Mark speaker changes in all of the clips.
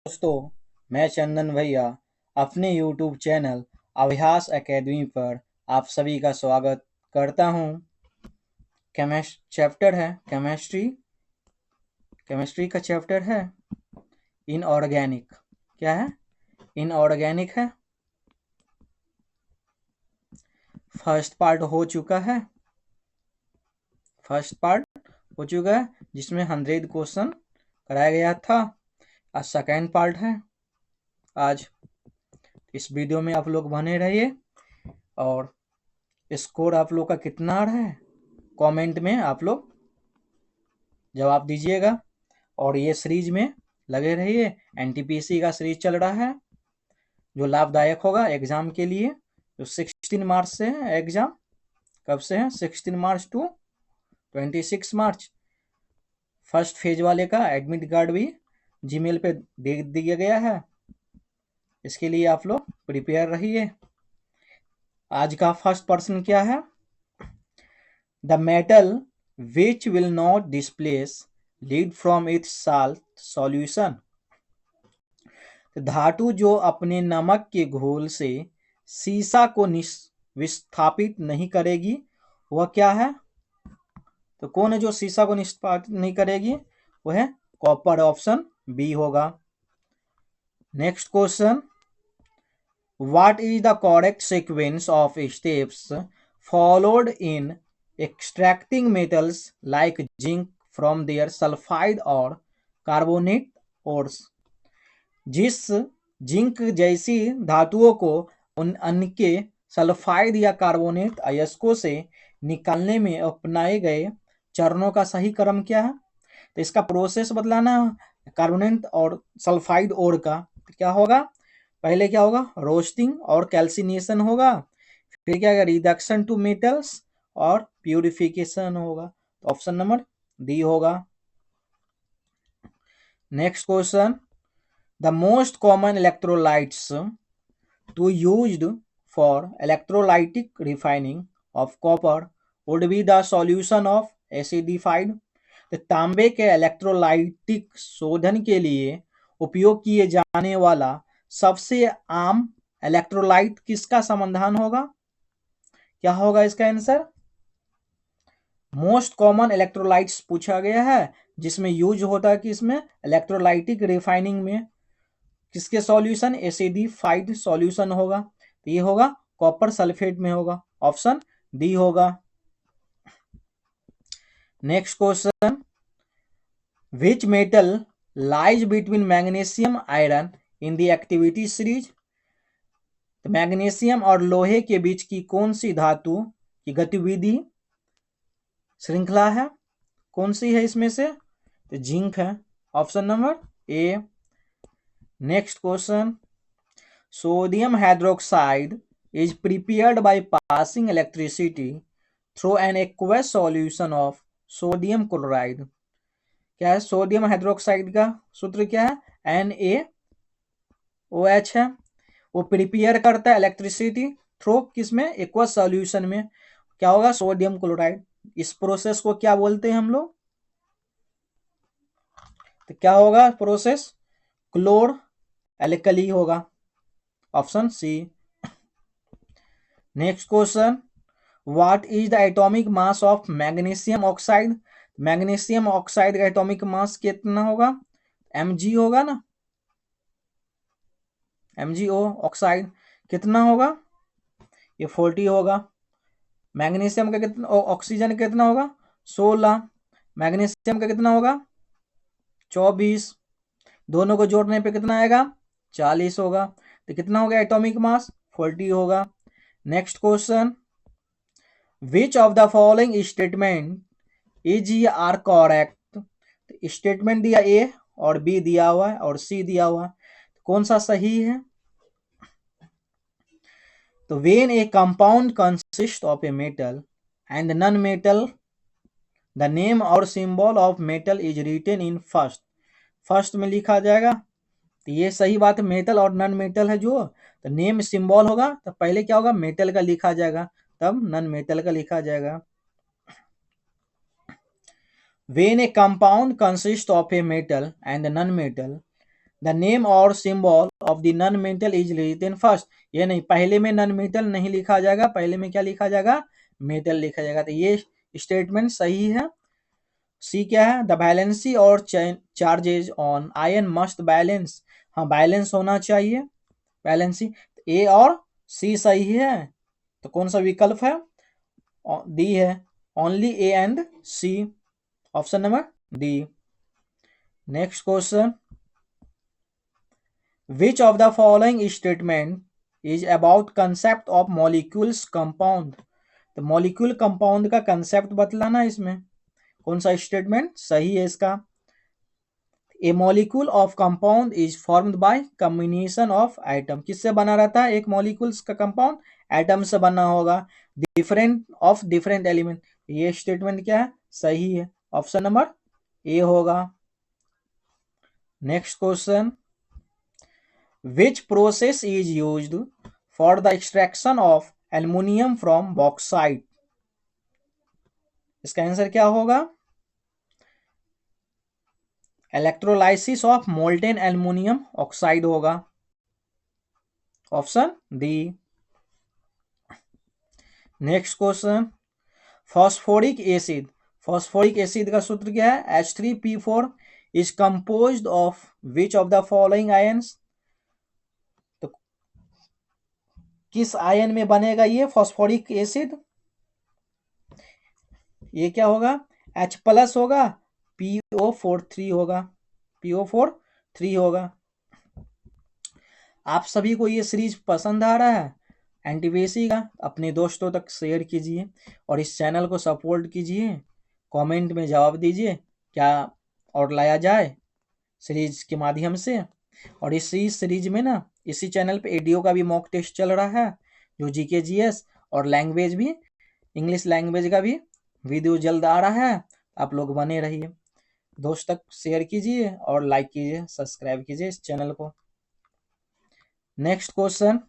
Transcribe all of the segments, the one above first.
Speaker 1: दोस्तों, मैं चंदन भैया अपने YouTube चैनल अभ्यास एकेडमी पर आप सभी का स्वागत करता हूं। चैप्टर है केमिस्ट्री का चैप्टर है इनऑर्गेनिक। क्या है? इनऑर्गेनिक है। फर्स्ट पार्ट हो चुका है जिसमें 100 क्वेश्चन कराया गया था। आज सेकेंड पार्ट है। आज इस वीडियो में आप लोग बने रहिए और स्कोर आप लोग का कितना आ रहा है कमेंट में आप लोग जवाब दीजिएगा। और ये सीरीज में लगे रहिए। एनटीपीसी का सीरीज चल रहा है जो लाभदायक होगा एग्जाम के लिए। जो 16 मार्च से है एग्जाम। कब से है? 16 मार्च टू 26 मार्च। फर्स्ट फेज वाले का एडमिट कार्ड भी जीमेल पे दे दिया गया है। इसके लिए आप लोग प्रिपेयर रहिए। आज का फर्स्ट प्रश्न क्या है? The metal which will not displace lead from its salt solution। धातु जो अपने नमक के घोल से सीसा को विस्थापित नहीं करेगी वह क्या है? तो कौन है जो सीसा को निष्पादित नहीं करेगी? वह है कॉपर। ऑप्शन बी होगा। Next question, what is the correct sequence of steps followed in extracting metals like zinc from their sulfide और कार्बोनेट ores। जिस जिंक जैसी धातुओं को उनके सल्फाइड या कार्बोनेट अयस्कों से निकालने में अपनाए गए चरणों का सही क्रम क्या है? तो इसका प्रोसेस बदलाना कार्बोनेट और सल्फाइड ओर का। तो क्या होगा? पहले क्या होगा? रोस्टिंग और कैल्सिनेशन होगा। फिर क्या होगा? रिडक्शन टू मेटल्स और प्यूरिफिकेशन होगा। तो ऑप्शन नंबर डी होगा। Next question, the most common electrolytes to used for electrolytic refining of copper would be the solution of acidified. तो तांबे के इलेक्ट्रोलाइटिक शोधन के लिए उपयोग किए जाने वाला सबसे आम इलेक्ट्रोलाइट किसका समाधान होगा? क्या होगा इसका आंसर? मोस्ट कॉमन इलेक्ट्रोलाइट्स पूछा गया है जिसमें यूज होता है कि इसमें इलेक्ट्रोलाइटिक रिफाइनिंग में किसके सॉल्यूशन? एसिडिफाइड सॉल्यूशन होगा। तो ये होगा कॉपर सल्फेट में होगा। ऑप्शन डी होगा। Next question, which metal lies between magnesium iron in the activity series. तो मैग्नीशियम और लोहे के बीच की कौन सी धातु की गतिविधि श्रृंखला है? कौन सी है इसमें से? तो जिंक है। Option number A. Next question, sodium hydroxide is prepared by passing electricity through an aqueous solution of sodium chloride. क्या है सोडियम हाइड्रोक्साइड का सूत्र? क्या है? NaOH है। वो प्रिपेयर करता है इलेक्ट्रिसिटी थ्रू किसमें? एक्वस सॉल्यूशन में। क्या होगा? Sodium chloride. इस प्रोसेस को क्या बोलते हैं हम लोग? तो क्या होगा प्रोसेस? क्लोर एल्कली होगा। Option C. Next question, what is the atomic mass of magnesium oxide. Magnesium oxide का एटॉमिक मास कितना होगा? Mg होगा ना। MgO ऑक्साइड कितना होगा? ये 40 होगा। मैग्नीशियम का कितना? ऑक्सीजन कितना होगा? 16। मैग्नीशियम का कितना होगा? 24। दोनों को जोड़ने पे कितना आएगा? 40 होगा। तो कितना हो गया एटॉमिक मास? 40 होगा। Next question, which of the following statement is are correct. Statement दिया ए और बी दिया हुआ है और सी दिया हुआ है। कौन सा सही है? तो when a compound consists of a metal and non-metal, the name or symbol of metal is written in first में लिखा जाएगा। तो ये सही बात है। मेटल और नॉन मेटल है जो, तो नेम सिंबल होगा तो पहले क्या होगा? मेटल का लिखा जाएगा, तब नॉन मेटल का लिखा जाएगा। when a compound consists of a metal and non-metal, the name और symbol of the non metal is written first. ये नहीं, पहले में नॉन मेटल नहीं लिखा जाएगा, पहले में क्या लिखा जाएगा, मेटल लिखा जाएगा। तो ये स्टेटमेंट सही है। सी क्या है, द वैलेंसी और charges on ion must balance. हाँ, बैलेंस होना चाहिए, बैलेंसी। ए और सी सही है, तो कौन सा विकल्प है, डी है, only A and C, option number D. Next question, which of the following statement is about concept of molecules compound. तो मॉलिक्यूल कंपाउंड का कंसेप्ट बतलाना इसमें, कौन सा स्टेटमेंट सही है इसका। A molecule of compound is formed by combination of atom. किससे बना रहता है एक मॉलिक्यूल्स का कंपाउंड, एटम से बना होगा, डिफरेंट ऑफ डिफरेंट एलिमेंट। ये स्टेटमेंट क्या है, सही है, ऑप्शन नंबर ए होगा। Next question, which process is used for the extraction of aluminium from bauxite. इसका आंसर क्या होगा, electrolysis of molten aluminium oxide होगा, option D. Next question, phosphoric acid, phosphoric acid का सूत्र क्या है, H3P4 is composed of which of the following ions. तो किस आयन में बनेगा ये फॉस्फोरिक एसिड, ये क्या होगा, H+ होगा, PO43 होगा, PO43 होगा। आप सभी को ये सीरीज पसंद आ रहा है एनटीपीसी का, अपने दोस्तों तक शेयर कीजिए और इस चैनल को सपोर्ट कीजिए, कमेंट में जवाब दीजिए क्या और लाया जाए सीरीज के माध्यम से। और इसी सीरीज में ना, इसी चैनल पे एडीओ का भी मॉक टेस्ट चल रहा है, जो जीके जीएस और लैंग्वेज भी, इंग्लिश लैंग्वेज का भी वीडियो जल्द आ रहा है। आप लोग बने रहिए, दोस्त तक शेयर कीजिए और लाइक कीजिए, सब्सक्राइब कीजिए इस चैनल को। Next question,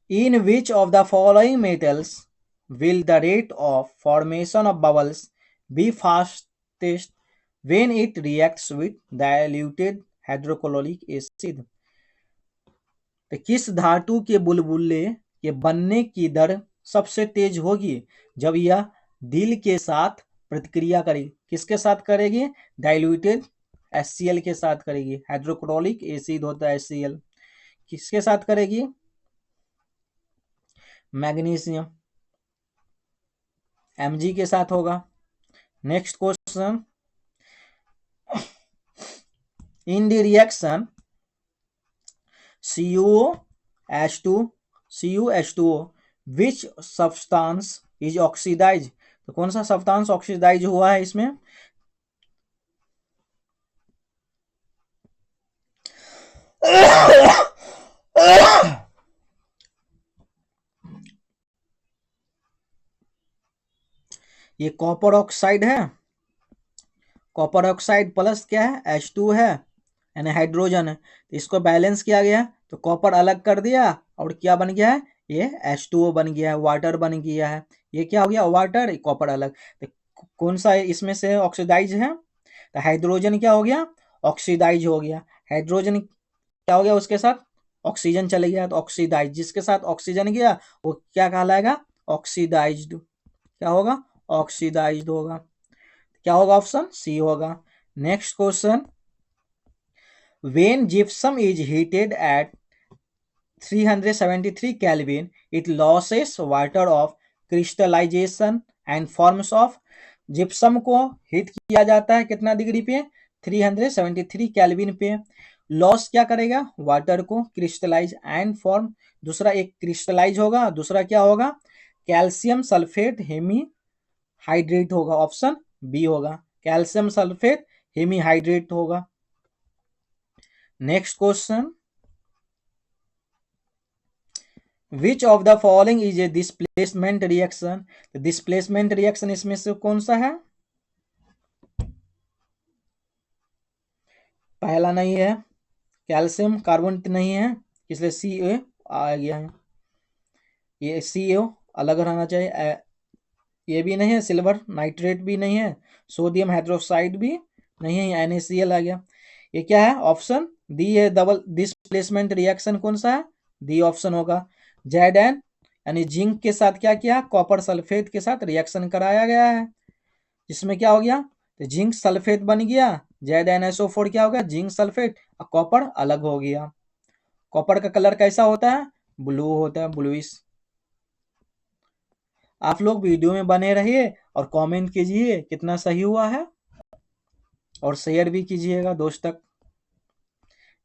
Speaker 1: in which of the following metals will the rate of formation of bubbles be fastest when it reacts with diluted hydrochloric acid। तो किस धातु के बुलबुले के बनने की दर सबसे तेज होगी जब यह दिल के साथ प्रतिक्रिया करेगी। किसके साथ करेगी, डाइल्यूटेड HCl के साथ करेगी, हाइड्रोक्लोरिक एसिड होता है HCl, किसके साथ करेगी, मैग्नीशियम Mg के साथ होगा। Next question, in the reaction CuOH2 which substance is oxidise. तो कौन सा सब्सटेंस ऑक्सीडाइज हुआ है इसमें, ये कॉपर ऑक्साइड है, कॉपर ऑक्साइड प्लस क्या है H2 है, यानी हाइड्रोजन है, तो इसको बैलेंस किया गया, तो कॉपर अलग कर दिया और क्या बन गया है, ये H2O बन गया है, वाटर बन गया है। ये क्या हो गया, वाटर, कॉपर अलग। तो कौन सा इसमें से ऑक्सीडाइज है, तो हाइड्रोजन क्या हो गया, ऑक्सीडाइज हो गया। हाइड्रोजन क्या हो गया, उसके साथ ऑक्सीजन चले गया, तो ऑक्सीडाइज, जिसके साथ ऑक्सीजन गया वो क्या कहलाएगा, ऑक्सीडाइज्ड, क्या होगा, ऑक्सीडाइज्ड होगा। क्या होगा, ऑप्शन सी होगा। Next question, when gypsum is heated at 373 Kelvin it loses water of crystallization and forms of। Gypsum को हीट किया जाता है कितना डिग्री पे, 373 केल्विन पे, लॉस क्या करेगा, वाटर को, क्रिस्टलाइज एंड फॉर्म, दूसरा एक क्रिस्टलाइज होगा, दूसरा क्या होगा, कैल्शियम सल्फेट हेमी हाइड्रेट होगा, ऑप्शन बी होगा, कैल्शियम सल्फेट हेमी हाइड्रेट होगा। Next question, which of the following is A displacement reaction. Displacement reaction इसमें से कौन सा है, पहला नहीं है, कैल्शियम कार्बोनेट नहीं है, इसलिए सी आ गया है, ये CO अलग रहना चाहिए, ये भी नहीं है, सिल्वर नाइट्रेट भी नहीं है, सोडियम हाइड्रोक्साइड भी नहीं है, NaCl आ गया। ये क्या है? ऑप्शन डी है। डबल डिस्प्लेसमेंट रिएक्शन कौन सा है? डी ऑप्शन होगा। जेड यानी जिंक के साथ क्या किया? कॉपर सल्फेट के साथ रिएक्शन कराया गया है, जिसमें क्या हो गया? तो जिंक सल्फेट बन गया, ZnSO4 क्या हो गया? जिंक सल्फेट, और कॉपर अलग हो गया। कॉपर का कलर कैसा होता है? ब्लू होता है, ब्लूइश। आप लोग वीडियो में बने रहिए और कमेंट कीजिए कितना सही हुआ है, और शेयर भी कीजिएगा दोस्त तक।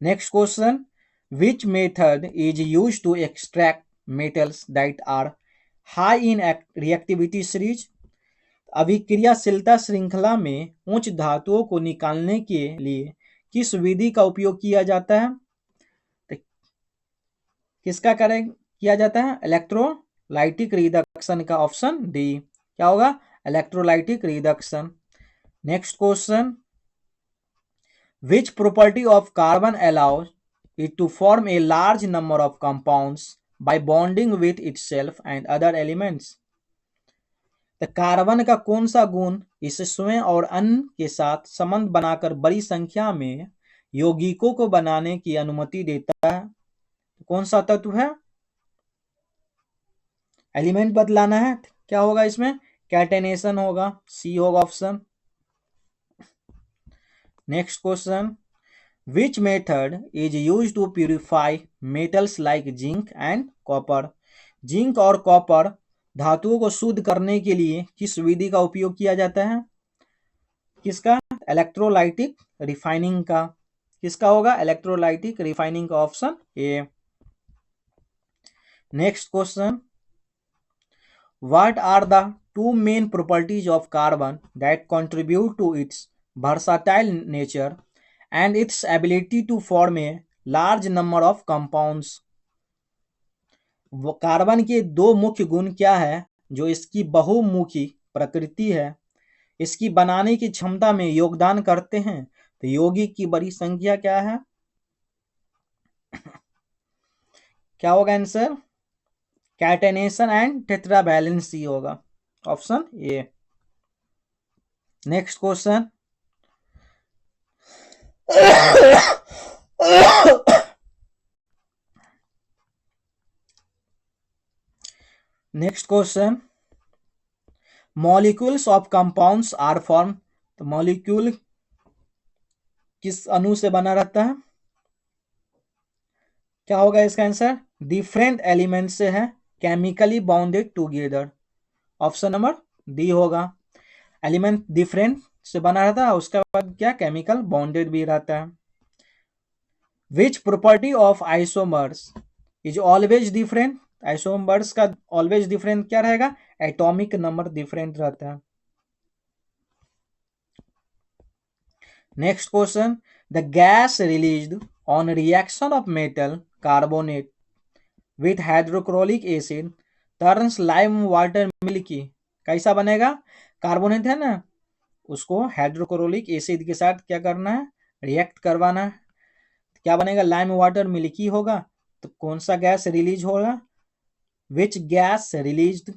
Speaker 1: Next question, which method is use to extract metals that are high in reactivity series? अभिक्रियाशीलता श्रृंखला में उच्च धातुओं को निकालने के लिए किस विधि का उपयोग किया जाता है? तो किसका किया जाता है? इलेक्ट्रोलाइटिक रिडक्शन का, ऑप्शन डी क्या होगा? Electrolytic reduction. Next question, which property of carbon allows it to form a large number of compounds by bonding with itself and other elements? तो कार्बन का कौन सा गुण इसे स्वयं और अन्य के साथ संबंध बनाकर बड़ी संख्या में यौगिकों को बनाने की अनुमति देता है? कौन सा तत्व है? एलिमेंट बदलाना है, क्या होगा इसमें? कैटेनेशन होगा, सी होगा option. Next question, which method is used to purify metals like zinc and copper? Zinc और कॉपर धातुओं को शुद्ध करने के लिए किस विधि का उपयोग किया जाता है? किसका? इलेक्ट्रोलाइटिक रिफाइनिंग का। किसका होगा? इलेक्ट्रोलाइटिक रिफाइनिंग का, option A. Next question, what are the two main properties of carbon that contribute to its versatile nature and its ability to form a large number of compounds? Carbon के दो मुख्य गुण क्या है जो इसकी बहुमुखी प्रकृति है, इसकी बनाने की क्षमता में योगदान करते हैं? तो यौगिक की बड़ी संख्या क्या है? क्या होगा आंसर? कैटेनेशन एंड टेट्रावैलेंसी होगा, option A. Next question, next question, molecules of compounds are form. तो मॉलिक्यूल किस अणु से बना रहता है? क्या होगा इसका आंसर? डिफरेंट एलिमेंट से है, chemically bounded together, option number D होगा। एलिमेंट डिफरेंट से बना रहता है, उसके बाद क्या? केमिकल बाउंडेड भी रहता है। Which property of isomers is always different? Isomers का ऑलवेज डिफरेंट क्या रहेगा? एटॉमिक नंबर डिफरेंट रहता है। Next question, the gas released on reaction of metal carbonate with hydrochloric asset turns lime water milky. कैसा बनेगा? कार्बोनेट है ना, उसको हाइड्रोक्लोरिक एसिड के साथ क्या करना है? रिएक्ट करवाना है, क्या बनेगा? लाइम वाटर मिल्की होगा। तो कौन सा गैस रिलीज होगा? विच गैस रिलीज्ड,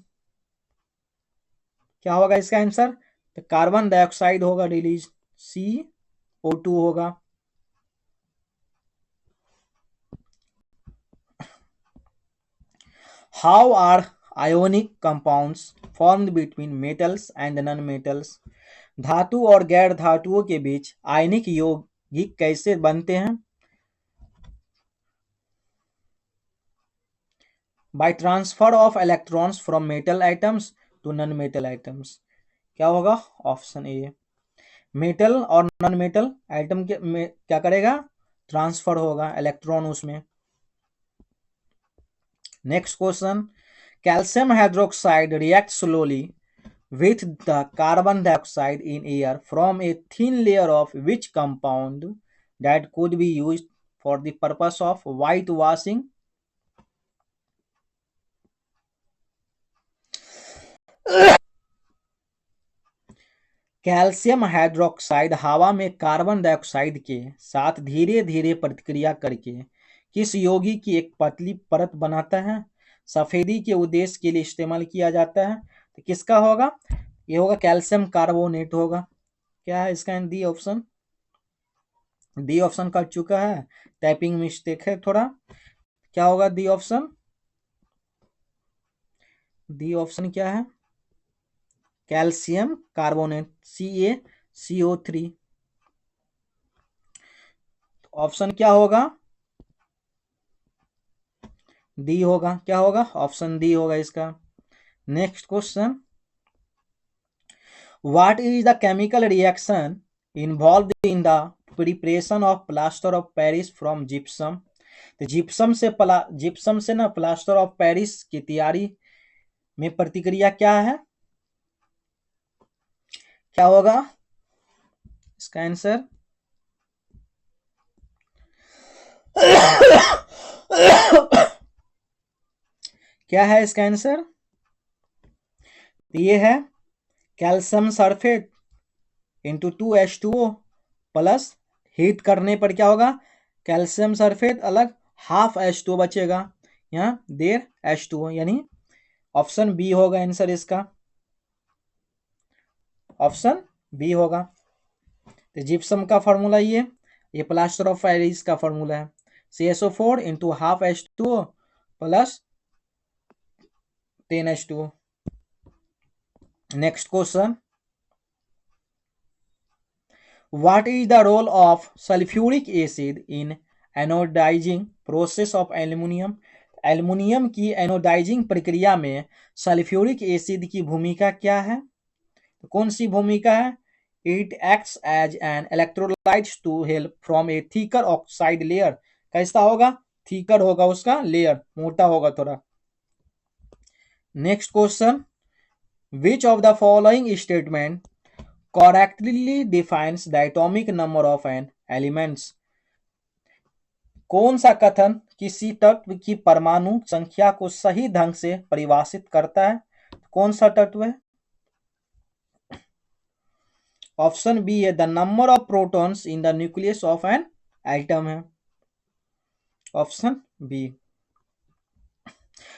Speaker 1: क्या होगा इसका आंसर? तो कार्बन डाइऑक्साइड होगा रिलीज, CO2 होगा। How are ionic compounds formed between metals and non metals? धातु और गैर धातुओं के बीच आयनिक यौगिक कैसे बनते हैं? By transfer of electrons from metal items to non metal items. क्या होगा? Option A. मेटल और नॉन मेटल आइटम के में क्या करेगा? ट्रांसफर होगा इलेक्ट्रॉन उसमें। Next question, calcium hydroxide react slowly with the carbon dioxide in air from a thin layer of which compound that could be used for the purpose of whitewashing? Calcium hydroxide हवा में carbon dioxide के साथ धीरे धीरे प्रतिक्रिया करके किस यौगिक की एक पतली परत बनाता है? सफेदी के उद्देश्य के लिए इस्तेमाल किया जाता है। तो किसका होगा? ये होगा कैल्शियम कार्बोनेट होगा। क्या है इसका? D option. D option cut चुका है, टाइपिंग मिस्टेक है थोड़ा। क्या होगा डी ऑप्शन? डी ऑप्शन क्या है? Calcium carbonate, CaCO3। ऑप्शन क्या होगा? डी होगा। क्या होगा? ऑप्शन डी होगा इसका। Next question, what is the chemical reaction involve in the preparation of plaster of Paris from gypsum? तो जिप्सम से ना प्लास्टर ऑफ पेरिस की तैयारी में प्रतिक्रिया क्या है? क्या होगा इसका आंसर? क्या है इसका आंसर? ये है calcium sulphate into 2H2O plus heat करने पर क्या होगा? कैल्शियम सल्फेट अलग, हाफ H2O बचेगा, यहाँ 1.5 H2O, यानी ऑप्शन बी होगा आंसर इसका। ऑप्शन बी होगा। तो जिप्सम का फॉर्मूला ये प्लास्टर ऑफ पेरिस का फॉर्मूला है, CaSO4 into half H2O plus 10H2O। Next question, what is the role of sulphuric acid in anodising process of aluminium? Aluminium की anodising प्रक्रिया में सल्फ्यूरिक एसिड की भूमिका क्या है? तो कौन सी भूमिका है? It acts as an electrolyte to help from a thicker oxide layer. कैसा होगा? थीकर होगा उसका लेयर, मोटा होगा थोड़ा। Next question, which of the following statement correctly defines the atomic number of an elements? कौन सा कथन किसी तत्व की परमाणु संख्या को सही ढंग से परिभाषित करता है? कौन सा तत्व है? ऑप्शन बी है the number of protons in the nucleus of an atom है, ऑप्शन बी।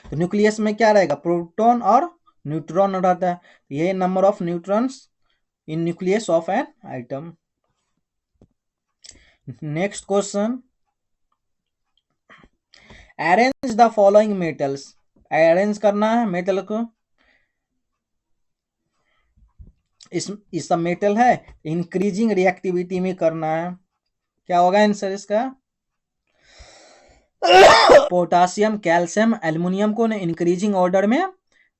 Speaker 1: तो न्यूक्लियस में क्या रहेगा? प्रोटॉन और न्यूट्रॉन रहता है, ये number of neutrons in nucleus of an atom. Next question, arrange the following metals. Arrange करना है मेटल को, इस सब मेटल है, इंक्रीजिंग रिएक्टिविटी में करना है। क्या होगा आंसर इसका? पोटासियम, कैल्शियम, एल्युमिनियम को इंक्रीजिंग ऑर्डर में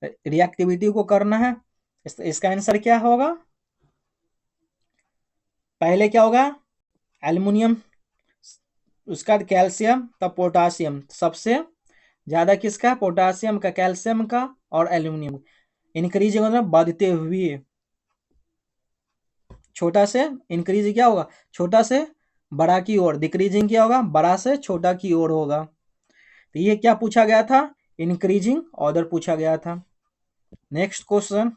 Speaker 1: रिएक्टिविटी को करना है। इसका आंसर क्या होगा? पहले क्या होगा? एल्युमिनियम, उसका कैल्शियम, तब पोटासियम। सबसे ज्यादा किसका? पोटासियम का, कैल्शियम का और एल्युमिनियम। इंक्रीजिंग मतलब बढ़ते हुए, छोटा से इंक्रीज क्या होगा? छोटा से बड़ा की ओर। डिक्रीजिंग क्या होगा? बड़ा से छोटा की ओर होगा। तो ये क्या पूछा गया था? इंक्रीजिंग ऑर्डर पूछा गया था। Next question,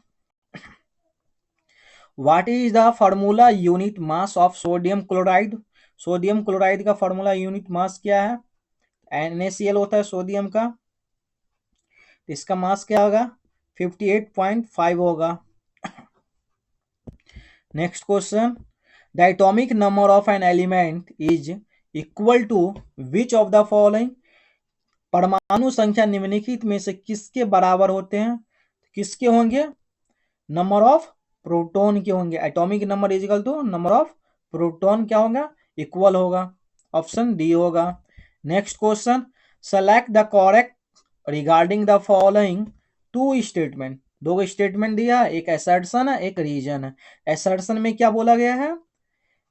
Speaker 1: what is the formula unit mass of sodium chloride? Sodium chloride का फार्मूला यूनिट मास क्या है? NaCl होता है सोडियम का, इसका मास क्या होगा? 58.5 होगा। Next question, the atomic number of an element is equal to which of the following? परमाणु संख्या निम्नलिखित में से किसके बराबर होते हैं? किसके होंगे? नंबर ऑफ प्रोटॉन के होंगे। Atomic number is equal to number of proton क्या होगा? इक्वल होगा, ऑप्शन डी होगा। Next question, select the correct regarding the following two statement. दो स्टेटमेंट दिया है, एक असर्शन है, एक रीजन है। असर्शन में क्या बोला गया है?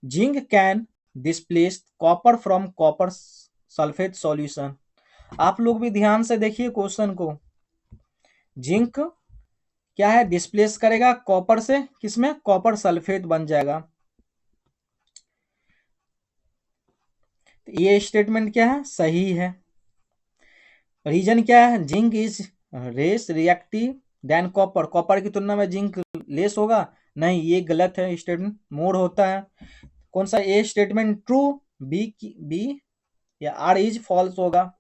Speaker 1: Zinc can displace copper from copper sulphate solution. आप लोग भी ध्यान से देखिए क्वेश्चन को। जिंक क्या है? डिस्प्लेस करेगा कॉपर से, किसमें? कॉपर सल्फेट बन जाएगा। तो ये स्टेटमेंट क्या है? सही है। रीजन क्या है? Zinc is less reactive than copper. Copper की तुलना में जिंक लेस होगा? नहीं, ये गलत है स्टेटमेंट, मोर होता है। कौन सा? ए स्टेटमेंट ट्रू, बी या आर इज फॉल्स होगा।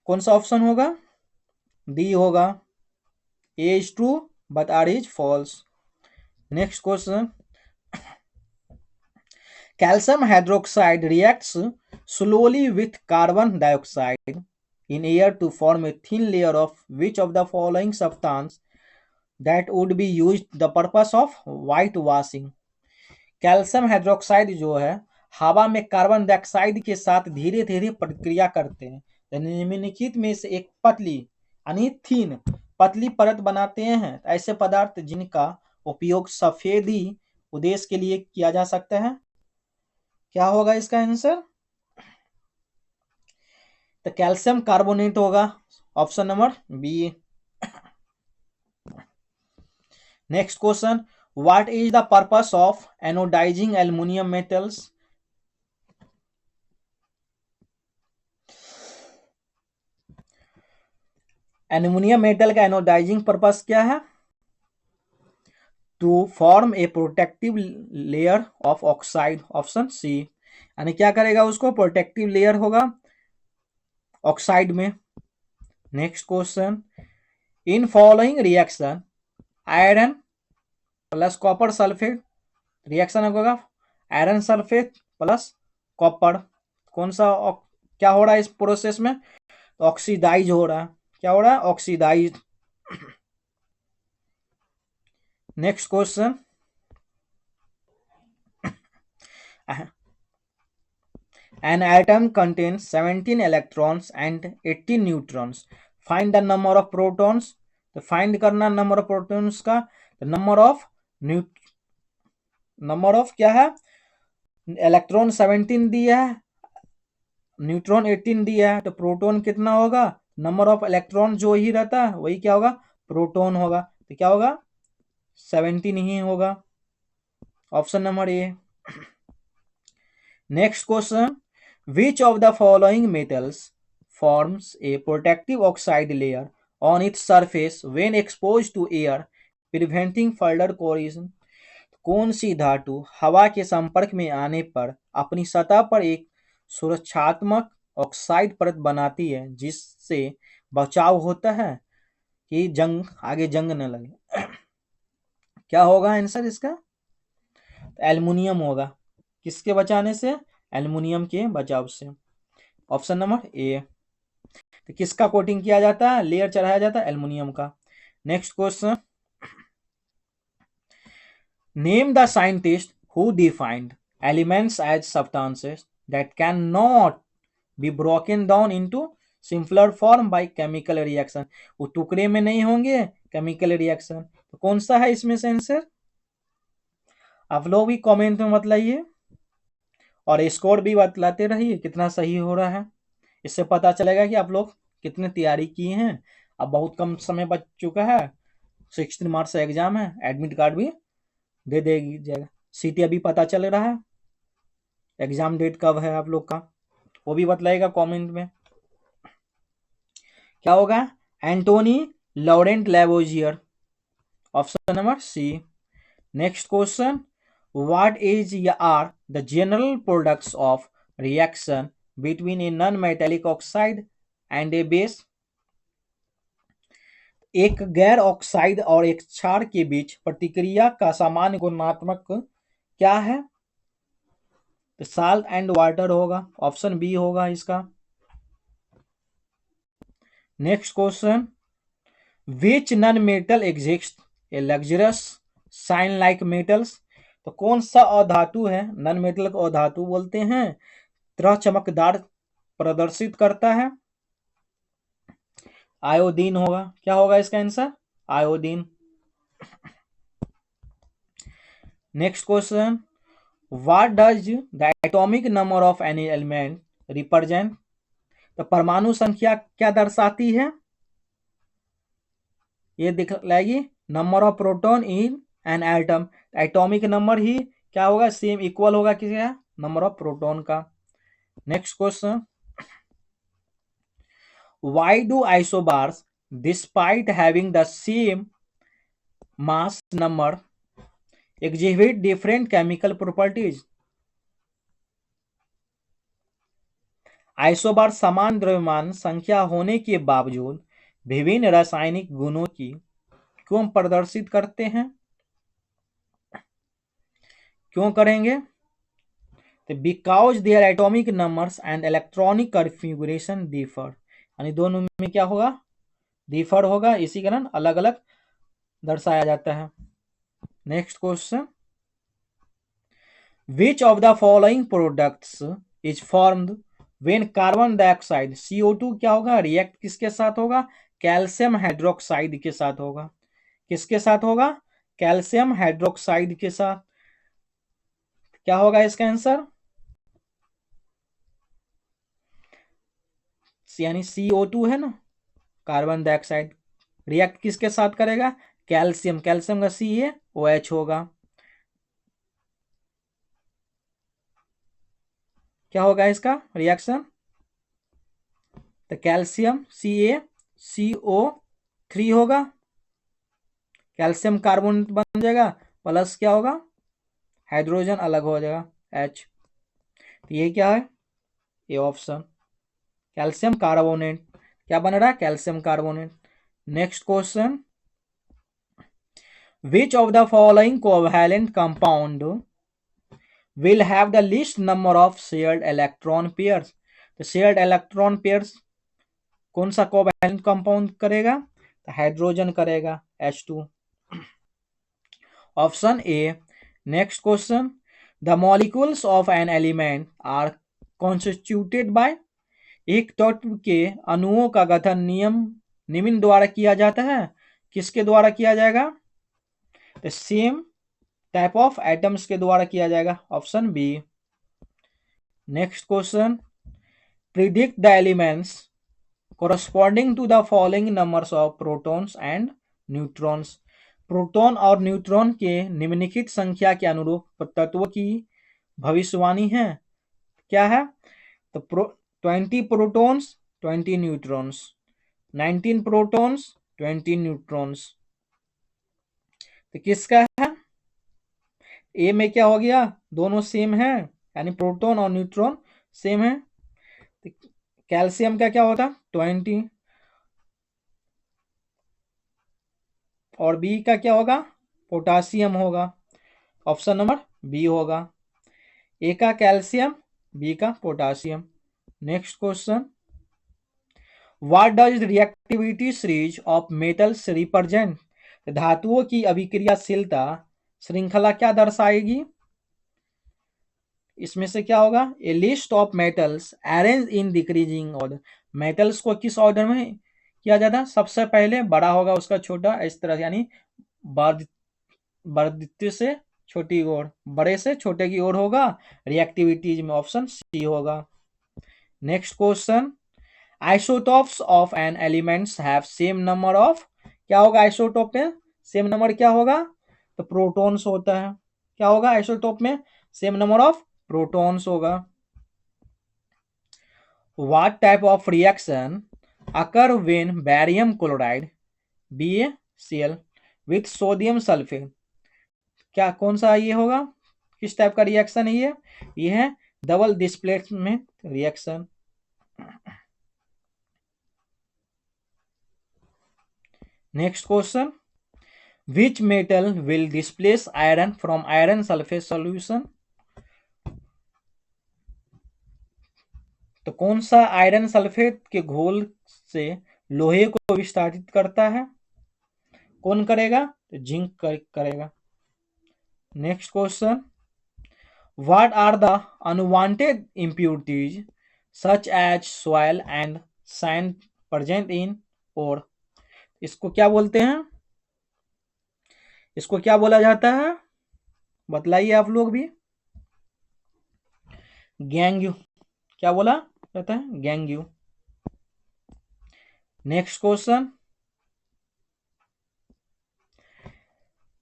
Speaker 1: कौन सा ऑप्शन होगा? डी होगा, A is true but R is false. Next question, Calcium hydroxide reacts slowly with carbon dioxide in air to form a thin layer of which of the following substance that would be used the purpose of whitewashing. Calcium hydroxide जो है हवा में carbon dioxide के साथ धीरे धीरे प्रक्रिया करते हैं, निम्नलिखित में से एक पतली यानी थीन पतली परत बनाते हैं। ऐसे पदार्थ जिनका उपयोग सफेदी उद्देश्य के लिए किया जा सकता है। क्या होगा इसका आंसर? तो कैल्शियम कार्बोनेट होगा, option number B. Next question, what is the purpose of anodizing aluminium metals? Aluminium metal का एनोडाइजिंग पर्पस क्या है? To form a protective layer of oxide, option C. यानी क्या करेगा उसको? प्रोटेक्टिव लेयर होगा ऑक्साइड में। Next question, in following reaction iron plus copper sulphate reaction होगा आयरन सल्फेट प्लस कॉपर। कौन सा क्या हो रहा है इस प्रोसेस में? ऑक्सीडाइज हो रहा है। क्या हो रहा है? Oxidise. Next question, an atom contains 17 electrons and 18 neutrons. Find the number of protons. तो फाइंड करना नंबर ऑफ प्रोटॉन्स का। तो नंबर ऑफ क्या है? इलेक्ट्रॉन 17 दिया है, न्यूट्रॉन 18 दिया है, तो प्रोटॉन कितना होगा? नंबर ऑफ इलेक्ट्रॉन जो ही रहता है वही क्या होगा? प्रोटॉन होगा। तो क्या होगा? 17 ही होगा, option number A. Next question, which of the following metals forms a protective oxide layer on its surface when exposed to air preventing further corrosion? कौन सी धातु हवा के संपर्क में आने पर अपनी सतह पर एक सुरक्षात्मक ऑक्साइड परत बनाती है जिससे बचाव होता है कि आगे जंग न लगे? क्या होगा आंसर इसका? एल्युमिनियम होगा। किसके बचाने से? एल्युमिनियम के बचाव से, ऑप्शन नंबर ए। तो किसका कोटिंग किया जाता है? लेयर चढ़ाया जाता है एल्युमिनियम का। Next question, name the scientist who defined elements as substances that can not be broken down into simpler form by chemical reaction. वो टुकड़े में नहीं होंगे केमिकल रिएक्शन। तो कौन सा है इसमें से आंसर? आप लोग भी कमेंट में बतलाइए और स्कोर भी बतलाते रहिए कितना सही हो रहा है। इससे पता चलेगा कि आप लोग कितने तैयारी किए हैं। अब बहुत कम समय बच चुका है, 16 मार्च से एग्जाम है, एडमिट कार्ड भी दे देगी जाएगा। सीटी अभी पता चल रहा है, एग्जाम डेट कब है आप लोग का वो भी बतलाएगा कमेंट में। क्या होगा? Antoine Laurent Lavoisier, option number C. Next question, what is are the general products of reaction between a non-metallic oxide and a base? एक गैर ऑक्साइड और एक क्षार के बीच प्रतिक्रिया का सामान्य गुणात्मक क्या है? तो साल्ट एंड वाटर होगा, ऑप्शन बी होगा इसका। Next question, which non metal exist A luxurious shine like metals? तो कौन सा अधातु है? नॉन मेटल को अधातु बोलते हैं, तरह चमकदार प्रदर्शित करता है। आयोडीन होगा। क्या होगा इसका answer? Iodine. Next question, what does the atomic number of any element represent? तो परमाणु संख्या क्या दर्शाती है? ये दिखलाएगी number of proton in an atom. Atomic number ही क्या होगा? सेम इक्वल होगा किसका? नंबर ऑफ प्रोटॉन का। Next question, why do isobars despite having the same mass number exhibit different chemical properties? Isobar समान द्रव्यमान संख्या होने के बावजूद विभिन्न रासायनिक गुणों की क्यों प्रदर्शित करते हैं? क्यों करेंगे? तो because their atomic numbers and electronic configuration differ, यानी दोनों में क्या होगा, डिफर होगा, इसी कारण अलग अलग दर्शाया जाता है। Next question, which of the following products is formed when carbon dioxide CO2 क्या होगा, रिएक्ट किसके साथ होगा, कैल्शियम हाइड्रोक्साइड के साथ होगा। किसके साथ होगा, कैल्शियम हाइड्रोक्साइड के साथ। क्या होगा इसका आंसर, यानी CO2 है ना, कार्बन डाइऑक्साइड रिएक्ट किसके साथ करेगा, कैल्शियम, कैल्शियम का CaOH होगा। क्या होगा इसका रिएक्शन, तो कैल्शियम CaCO3 होगा, कैल्शियम कार्बन बन जाएगा, प्लस क्या होगा, हाइड्रोजन अलग हो जाएगा H। तो ये क्या है, ये ऑप्शन कैल्शियम कार्बोनेट, क्या बन रहा है, calcium carbonate. Next question, which of the following covalent compound will have the least number of shared electron pairs, तो shared electron pairs कौन सा कोवैलेंट कंपाउंड करेगा, तो हाइड्रोजन करेगा H2, option A. Next question, the molecules of an element are constituted by, एक तत्व के अणुओं का गठन निम्न द्वारा किया जाता है, किसके द्वारा किया जाएगा, तो सेम टाइप ऑफ एटम्स के द्वारा किया जाएगा, option B. Next question, predict the elements corresponding to the following numbers of protons and neutrons, proton और न्यूट्रॉन के निम्नलिखित संख्या के अनुरूप तत्वों की भविष्यवाणी है। क्या है, तो 20 प्रोटॉन्स 20 न्यूट्रॉन्स, 19 प्रोटॉन्स 20 न्यूट्रॉन्स। तो किसका है, ए में क्या हो गया, दोनों सेम है, यानी प्रोटॉन और न्यूट्रॉन सेम है। तो कैल्शियम का क्या होता, 20, और बी का क्या होगा, पोटासियम होगा, ऑप्शन नंबर बी होगा, ए का कैल्शियम, बी का potassium. Next question, what does reactivity series of metals represent, धातुओं की अभिक्रियाशीलता श्रृंखला क्या दर्शाएगी, इसमें से क्या होगा, a list of metals arrange in decreasing order, metals को किस ऑर्डर में किया जाता है, सबसे पहले बड़ा होगा उसका छोटा, इस तरह, यानी वर्धित से छोटी ओर, बड़े से छोटे की ओर होगा रिएक्टिविटीज में, ऑप्शन सी होगा। Next question, isotopes of an elements have same number of, क्या होगा आइसोटॉप में सेम नंबर, क्या होगा, तो प्रोटॉन्स होता है। क्या होगा आइसोटॉप में सेम नंबर ऑफ प्रोटॉन्स होगा। What type of reaction occur when barium chloride BaCl with sodium sulphate, क्या कौन सा ये होगा, किस टाइप का रिएक्शन है ये है double displacement reaction. Next question, which metal will displace iron from iron sulphate solution, तो कौन सा आयरन सल्फेट के घोल से लोहे को विस्थापित करता है, कौन करेगा, तो जिंक करेगा। Next question, what are the unwanted impurities such as soil and sand present in और, इसको क्या बोलते हैं, इसको क्या बोला जाता है, बतलाइए आप लोग भी, गैंग्यू, क्या बोला जाता है, gangue. Next question,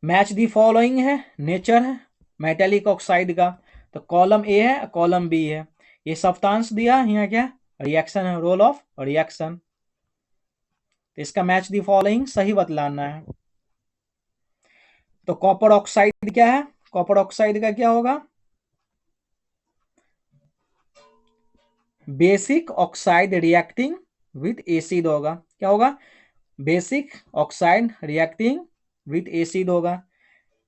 Speaker 1: match the following है, नेचर है मेटेलिक ऑक्साइड का, तो कॉलम ए है कॉलम बी है, ये सब्सटेंस दिया, यहाँ क्या रिएक्शन है, रोल ऑफ रिएक्शन, तो इसका मैच दी फॉलोइंग सही बतलाना है। तो कॉपर ऑक्साइड क्या है, कॉपर ऑक्साइड का क्या होगा, basic oxide reacting with acid होगा, क्या होगा, basic oxide reacting with acid होगा।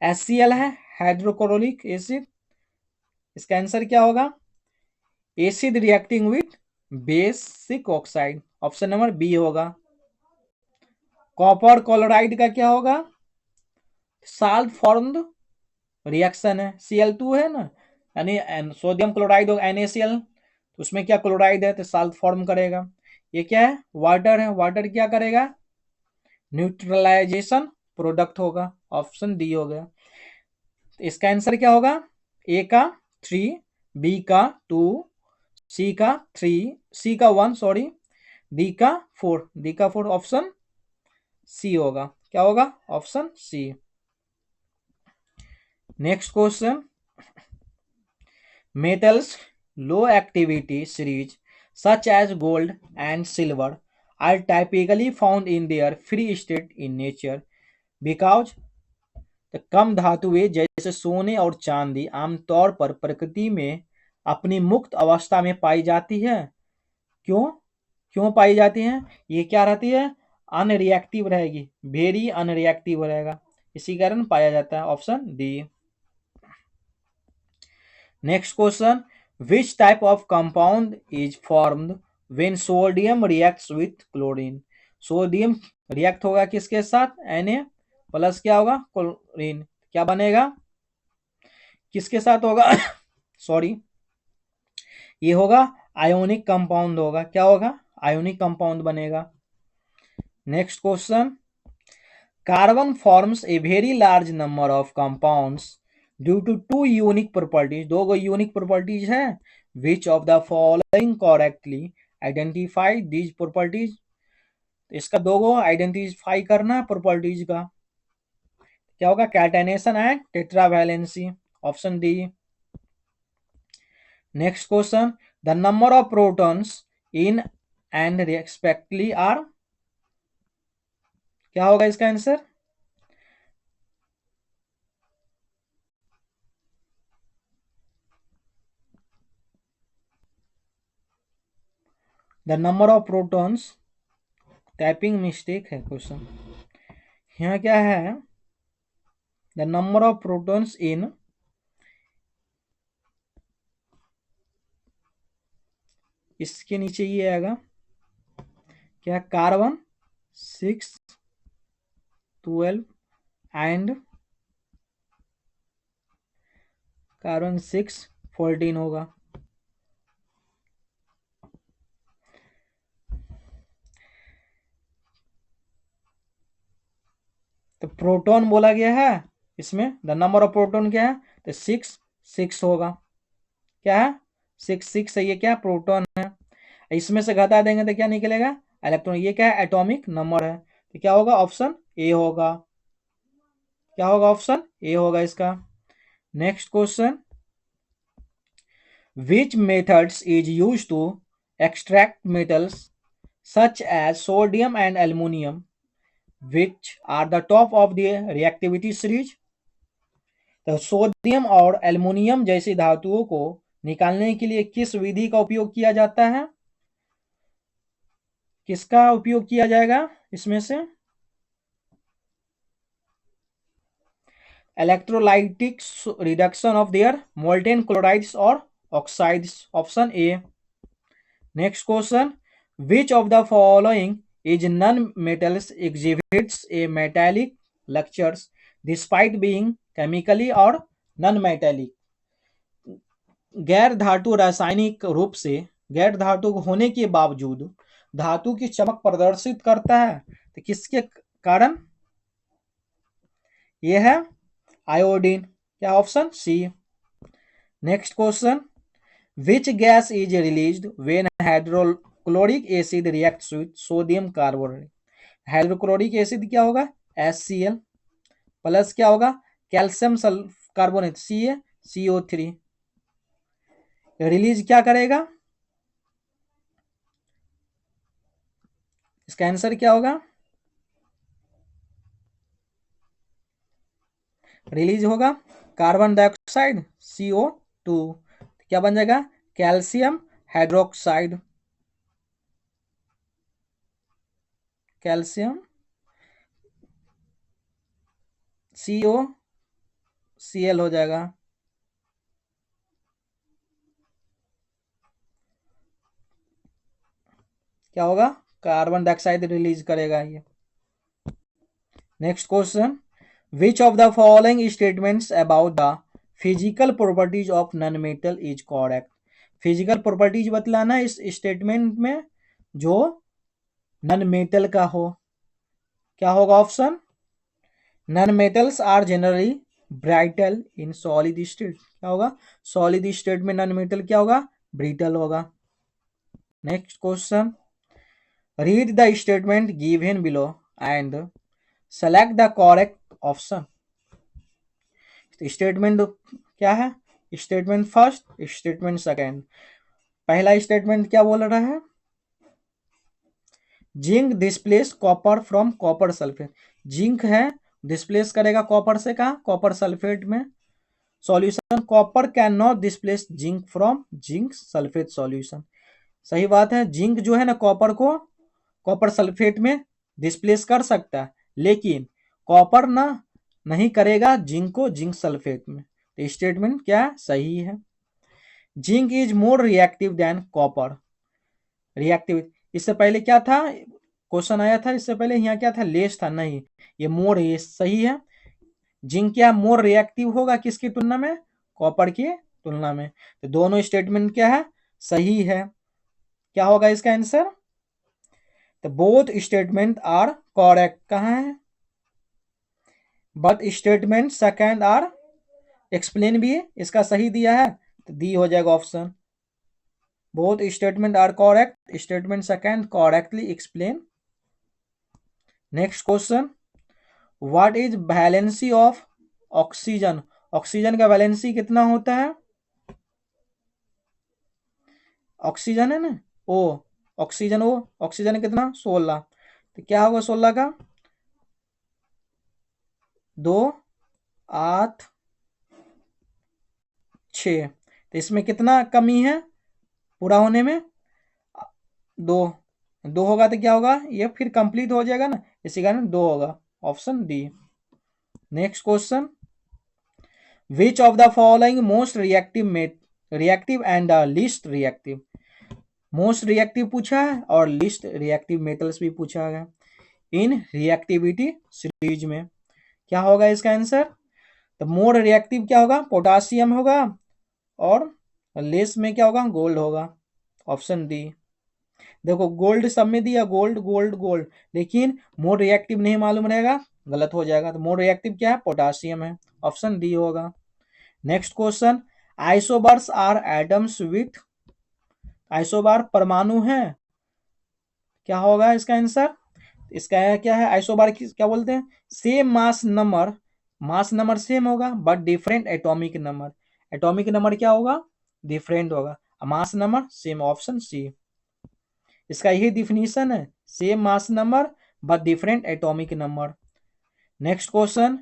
Speaker 1: HCl है हाइड्रोक्लोरिक एसिड, इसका आंसर क्या होगा? Acid reacting with basic oxide, option number B होगा। कॉपर क्लोराइड का क्या होगा? साल्ट फॉर्म्ड रिएक्शन है, Cl2 है ना, यानी सोडियम क्लोराइड और NaCl, तो उसमें क्या क्लोराइड है तो साल्ट फॉर्म करेगा। ये क्या है? वाटर है, वाटर क्या करेगा? न्यूट्रलाइजेशन प्रोडक्ट होगा, ऑप्शन डी हो गया। इसका आंसर क्या होगा? ए का 3, बी का 2, सी का 3, सी का 1 सॉरी, डी का 4, डी का 4 ऑप्शन सी होगा। क्या होगा? Option C. Next question, metals low activity series such as gold and silver are typically found in their free state in nature because the कम धातुएं जैसे सोने और चांदी आमतौर पर प्रकृति में अपनी मुक्त अवस्था में पाई जाती है। क्यों? क्यों पाई जाती हैं? ये क्या रहती है? अनरिएक्टिव रहेगी, वेरी अनरिएक्टिव रहेगा, इसी कारण पाया जाता है, option D. Next question, which type of compound is formed when sodium reacts with chlorine? Sodium react होगा किसके साथ? Na प्लस क्या होगा? क्लोरीन। क्या बनेगा? किसके साथ होगा? सॉरी, ये होगा आयोनिक कंपाउंड होगा। क्या होगा? आयोनिक कंपाउंड बनेगा। Next question, carbon forms a very large number of compounds due to two unique properties, दो गो यूनिक प्रॉपर्टीज है। Which of the following correctly identify these properties? इसका दो गो आइडेंटिफाई करना है प्रॉपर्टीज का। क्या होगा? Catenation and tetravalency, option D. Next question, the number of protons in and respectively are, क्या होगा इसका आंसर? The number of protons, typing mistake है क्वेश्चन, यहाँ क्या है? The number of protons in, इसके नीचे ये आएगा क्या? कार्बन 6, 12 एंड कार्बन 6, 14 होगा। तो प्रोटॉन बोला गया है, इसमें द नंबर ऑफ प्रोटॉन क्या है? तो 6, 6 होगा। क्या है? 6, 6 है, ये क्या? प्रोटॉन है। इसमें से घटा देंगे तो क्या निकलेगा? इलेक्ट्रॉन। ये क्या है? एटॉमिक नंबर है, तो क्या होगा? ऑप्शन ए होगा। क्या होगा? ऑप्शन ए होगा इसका। Next question, which methods is used to extract metals such as sodium and aluminum which are the top of the reactivity series? तो सोडियम और एल्युमिनियम जैसी धातुओं को निकालने के लिए किस विधि का उपयोग किया जाता है? किसका उपयोग किया जाएगा इसमें से? Electrolytic reduction of their molten chlorides और oxides, option A. Next question, which of the following is non-metals exhibits a metallic structures despite being chemically or non-metallic? गैर धातु रासायनिक रूप से गैर धातु होने के बावजूद धातु की चमक प्रदर्शित करता है, तो किसके कारण? यह है आयोडीन। क्या? Option C. Next question, which gas is released when hydrochloric acid reacts with sodium carbonate? Hydrochloric acid क्या होगा? HCl प्लस क्या होगा? कैल्शियम कार्बोनेट CO3, रिलीज क्या करेगा? इसका आंसर क्या होगा? रिलीज होगा कार्बन डाइऑक्साइड CO2, क्या बन जाएगा? कैल्शियम हाइड्रोक्साइड, कैल्शियम COCl हो जाएगा। क्या होगा, कार्बन डाइऑक्साइड रिलीज करेगा ये। Next question, which of the following statements about the physical properties of non metal is correct. Physical properties बतलाना इस स्टेटमेंट में जो नॉन मेटल का हो। क्या होगा option, non metals are generally brittle in solid state. क्या होगा, सॉलिड स्टेट में नॉन मेटल क्या होगा, ब्रिटल होगा। Next question, read the statement given below and select the correct option. Statement क्या है, स्टेटमेंट फर्स्ट, स्टेटमेंट सेकेंड। पहला statement क्या बोल रहा है, zinc displace copper from copper sulphate. Zinc है, डिस्प्लेस करेगा कॉपर से, कहा कॉपर सल्फेट में। Solution, copper can not displace zinc from zinc sulphate solution. सही बात है, जिंक जो है ना कॉपर को कॉपर सल्फेट में डिस्प्लेस कर सकता है, लेकिन कॉपर ना नहीं करेगा जिंक को जिंक सल्फेट में। तो स्टेटमेंट क्या है, सही है। Zinc is more reactive than copper. Reactive, इससे पहले क्या था, क्वेश्चन आया था इससे पहले, यहाँ क्या था, लेस था, नहीं ये मोर है, ये सही है। जिंक क्या मोर रिएक्टिव होगा किसकी तुलना में, कॉपर की तुलना में। तो दोनों स्टेटमेंट क्या है, सही है। क्या होगा इसका आंसर, तो बोथ स्टेटमेंट आर करेक्ट। कहाँ है, but statement second are explain भी है, इसका सही दिया है तो डी हो जाएगा option. Both statement are correct, statement second correctly explain. Next question, what is valency of oxygen. Oxygen का वैलेंसी कितना होता है, ऑक्सीजन है ना ओ, ऑक्सीजन ओ, ऑक्सीजन कितना 16। तो क्या होगा 16 का 2 8 6। तो इसमें कितना कमी है पूरा होने में, 2। 2 होगा तो क्या होगा, ये फिर कंप्लीट हो जाएगा ना, इसी कारण 2 होगा, option D. Next question, which of the following most reactive and least reactive. Most reactive पूछा है और लीस्ट रिएक्टिव मेटल्स भी पूछा है इन रिएक्टिविटी सीरीज में। क्या होगा इसका आंसर, तो मोर रिएक्टिव क्या होगा, पोटासियम होगा, और लेस में क्या होगा, गोल्ड होगा, ऑप्शन डी। देखो गोल्ड सब में दिया, गोल्ड गोल्ड गोल्ड, लेकिन मोर रिएक्टिव नहीं मालूम रहेगा, गलत हो जाएगा। तो मोर रिएक्टिव क्या है, पोटासियम है, ऑप्शन डी होगा। Next question, isobars are atoms with. Isobar परमाणु है, क्या होगा इसका आंसर, इसका क्या है, आइसोबार क्या बोलते हैं, same mass number, mass number same होगा but different atomic number. Atomic number क्या होगा, डिफरेंट होगा, mass number same, option C. इसका यही डिफिनीशन है, same mass number but different atomic number. Next question,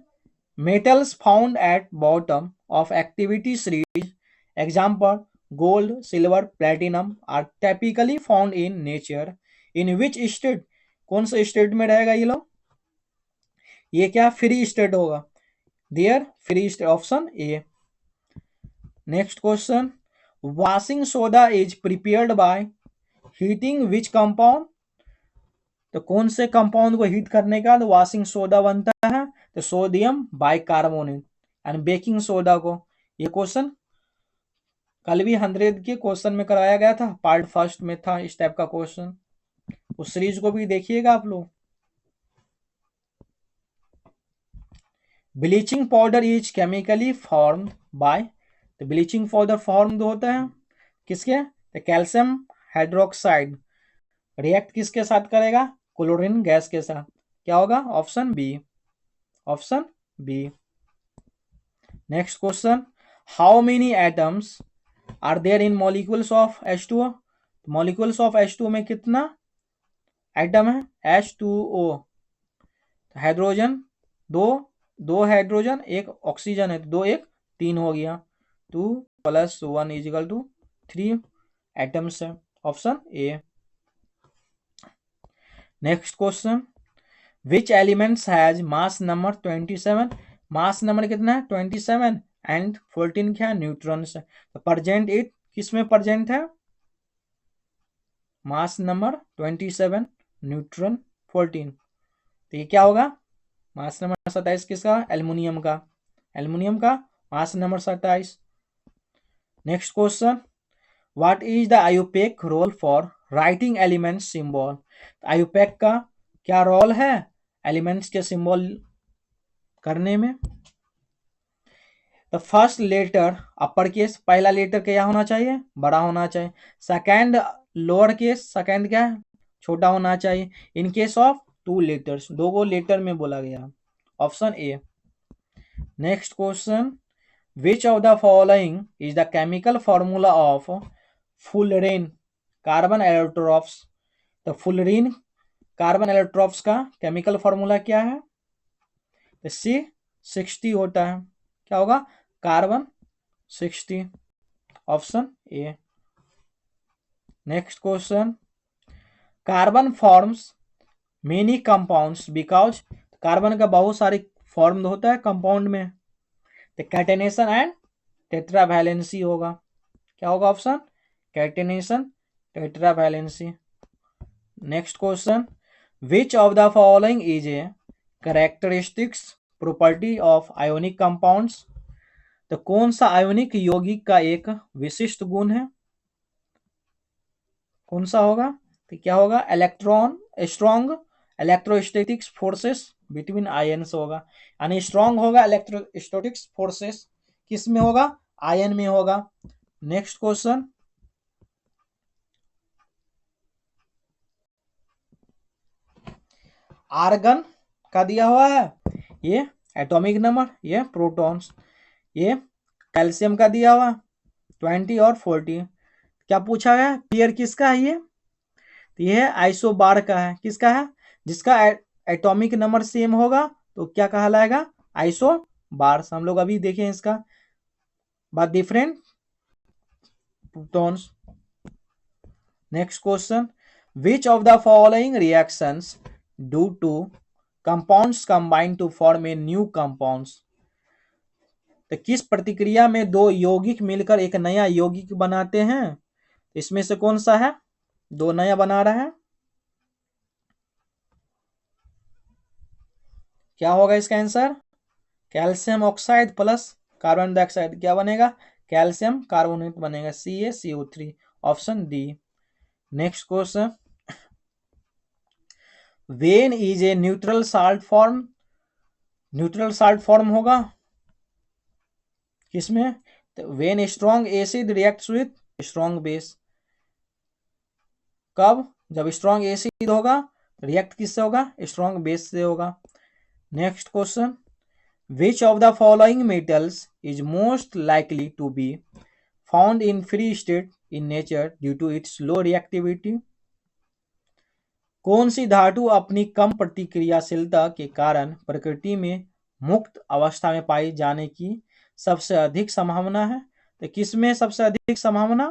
Speaker 1: metals found at bottom of activity series, example gold silver platinum are typically found in nature, in which state. कौन सा state में रहेगा ये लोग, ये क्या फ्री स्टेट होगा, there free state, option A. Next question, washing soda is prepared by heating which compound. तो कौन से कंपाउंड को हीट करने का तो वॉशिंग सोडा बनता है, तो sodium bicarbonate. And baking soda को, ये क्वेश्चन कल भी 100 के क्वेश्चन में कराया गया था, पार्ट फर्स्ट में था इस टाइप का क्वेश्चन, उस सीरीज को भी देखिएगा आप लोग। Bleaching powder is chemically formed by, तो ब्लीचिंग पाउडर फॉर्म होता है किसके, तो कैल्शियम हाइड्रोक्साइड रिएक्ट किसके साथ करेगा, क्लोरीन गैस के साथ। क्या होगा, option B, option B. Next question, how many atoms are there in molecules of H2O। Molecules of H2O में कितना एटम है, H2O, हाइड्रोजन दो, 2 हाइड्रोजन 1 ऑक्सीजन है, 2 1 3 हो गया, 2 + 1 = 3 एटम्स है, option A. Next question, which elements has mass number 27। Mass number कितना है 27 एंड 14 क्या है, न्यूट्रॉन्स है। तो प्रेजेंट इट किस में प्रेजेंट है, मास नंबर 27, न्यूट्रॉन 14। तो ये क्या होगा, मास नंबर 27 किसका, एल्युमिनियम का, एल्युमिनियम का mass number 27। Next question, what is the IUPAC role for writing element symbol. IUPAC का क्या रोल है एलिमेंट्स के सिंबल करने में। The first letter upper case, पहला लेटर क्या होना चाहिए, बड़ा होना चाहिए। सेकंड लोअर केस, सेकंड क्या है, छोटा होना चाहिए। In case of two letters, दो लेटर में बोला गया, option A. Next question, which of the following is the chemical formula of fullerene carbon allotropes. तो फुलरीन कार्बन एलोट्रॉप्स का केमिकल फॉर्मूला क्या है, तो C60 होता है, क्या होगा, carbon 60, option A. Next question, carbon forms many compounds because, carbon का बहुत सारे फॉर्म होता है कंपाउंड में, तो कैटेनेशन एंड टेट्रावैलेंसी होगा, क्या होगा option, catenation tetravalency. Next question, which of the following is A characteristics property of ionic compounds. तो कौन सा आयोनिक यौगिक का एक विशिष्ट गुण है, कौन सा होगा, तो क्या होगा, electron strong electrostatics forces between ions होगा, यानी स्ट्रॉन्ग होगा इलेक्ट्रोस्टैटिक्स फोर्सेस किस में होगा, आयन में होगा। नेक्स्ट क्वेश्चन, आर्गन का दिया हुआ है, ये एटॉमिक नंबर, ये प्रोटॉन्स, ये कैल्शियम का दिया हुआ 20 और 40। क्या पूछा गया, पेयर किसका है ये, तो ये आइसोबार का है, किसका है, जिसका एटॉमिक नंबर सेम होगा तो क्या कहलाएगा, आइसोबार। हम लोग अभी देखें इसका बाद, different protons. Next question, which of the following reactions do two compounds combine to form a new compounds. तो किस प्रतिक्रिया में दो यौगिक मिलकर एक नया यौगिक बनाते हैं, इसमें से कौन सा है, दो नया बना रहा है, क्या होगा इसका answer, calcium oxide plus carbon dioxide, क्या बनेगा, कैल्शियम कार्बोनेट बनेगा, CaCO3, option D. Next question, when is a neutral salt form, neutral salt form होगा किसमें, तो when strong acid reacts with strong base, कब, जब स्ट्रॉन्ग एसिड होगा react किससे होगा, स्ट्रॉन्ग बेस से होगा। Next question, which of the following metals is most likely to be found in free state in nature due to its low reactivity. कौन सी धातु अपनी कम प्रतिक्रियाशीलता के कारण प्रकृति में मुक्त अवस्था में पाई जाने की सबसे अधिक संभावना है, तो किसमें सबसे अधिक संभावना,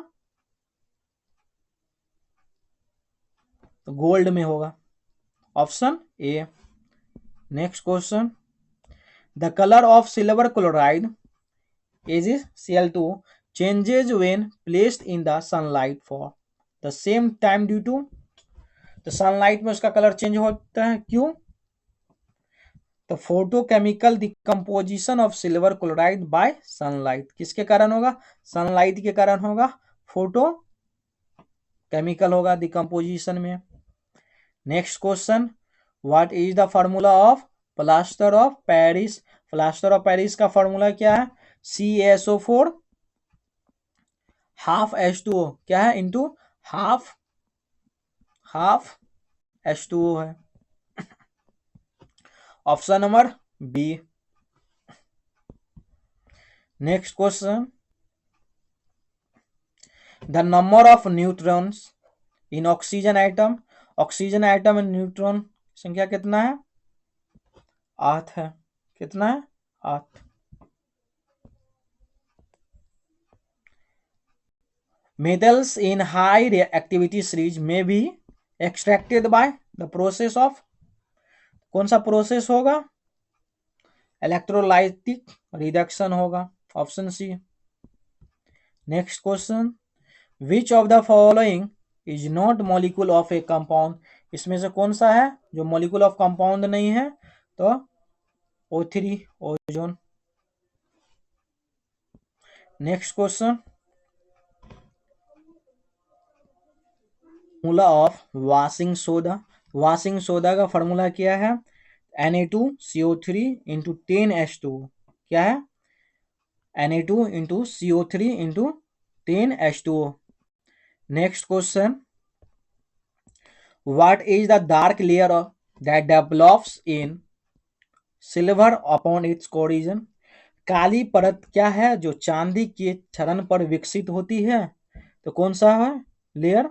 Speaker 1: तो गोल्ड में होगा, option A. Next question, the colour of silver chloride is Cl2 changes when placed in the sunlight for the same time due to, तो सनलाइट में उसका कलर चेंज होता है क्यों, तो photochemical decomposition of silver chloride bye sunlight, किसके कारण होगा, सनलाइट के कारण होगा, फोटो केमिकल होगा डिकम्पोजिशन में। Next question, what is the formula of plaster of Paris. Plaster of Paris का फार्मूला क्या है, CaSO4 हाफ H2O, क्या है, इंटू हाफ H2O है, option number B. Next question, the number of neutrons in oxygen atom, oxygen atom में neutron संख्या कितना है, 8 है, कितना है, 8। Metals in high reactivity series में भी extracted by the process of, कौन सा प्रोसेस होगा, इलेक्ट्रोलाइटिक रिडक्शन होगा, option C. Next question, which of the following is not molecule of a compound, इसमें से कौन सा है जो मॉलिक्यूल ऑफ कंपाउंड नहीं है? तो O3 ozone. Next question, formula of washing soda. Washing soda का फॉर्मूला क्या है? Na2CO3 into 10H2। क्या है? Na2 into CO3 into 10H2O। Next question, what is the dark layer that develops in silver upon its corrosion. काली परत क्या है जो चांदी के क्षरण पर विकसित होती है? तो कौन सा है लेयर?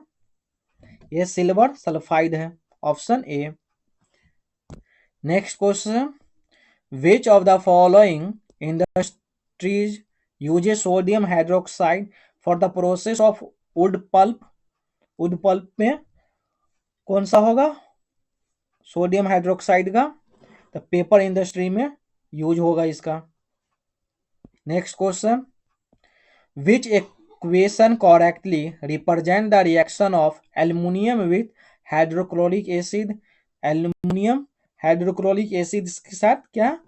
Speaker 1: ये सिल्वर सल्फाइड है, option A. Next question, which of the following industries uses sodium hydroxide for the process of wood pulp. Wood pulp में कौन सा होगा सोडियम हाइड्रोक्साइड का? तो पेपर इंडस्ट्री में यूज होगा इसका। Next question, which equation correctly represent the reaction of aluminium with hydrochloric acid. Aluminium hydrochloric acid के साथ क्या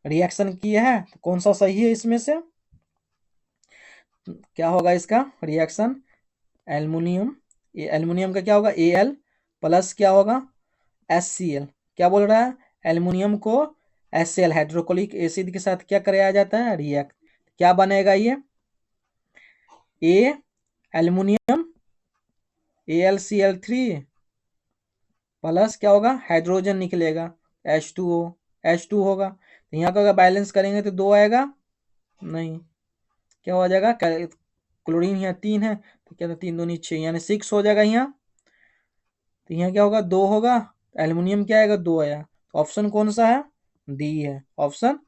Speaker 1: रिएक्शन किया है? तो कौन सा सही है इसमें से? क्या होगा इसका रिएक्शन? एल्युमिनियम, एल्युमिनियम का क्या होगा? Al प्लस क्या होगा? HCl। क्या बोल रहा है? एल्युमिनियम को HCl हाइड्रोक्लोरिक एसिड के साथ क्या कराया जाता है? रिएक्ट। क्या बनेगा ये? ए एल्युमिनियम AlCl3 प्लस क्या होगा? हाइड्रोजन निकलेगा H2O, H2 होगा। तो यहाँ का अगर बैलेंस करेंगे तो 2 आएगा नहीं, क्या हो जाएगा? क्लोरीन यहाँ 3 है तो क्या, 3 दूनी 6 यानी 6 हो जाएगा यहाँ। तो यहाँ क्या होगा? 2 होगा। एल्युमिनियम क्या आएगा? 2 आया। ऑप्शन कौन सा है? डी है, ऑप्शन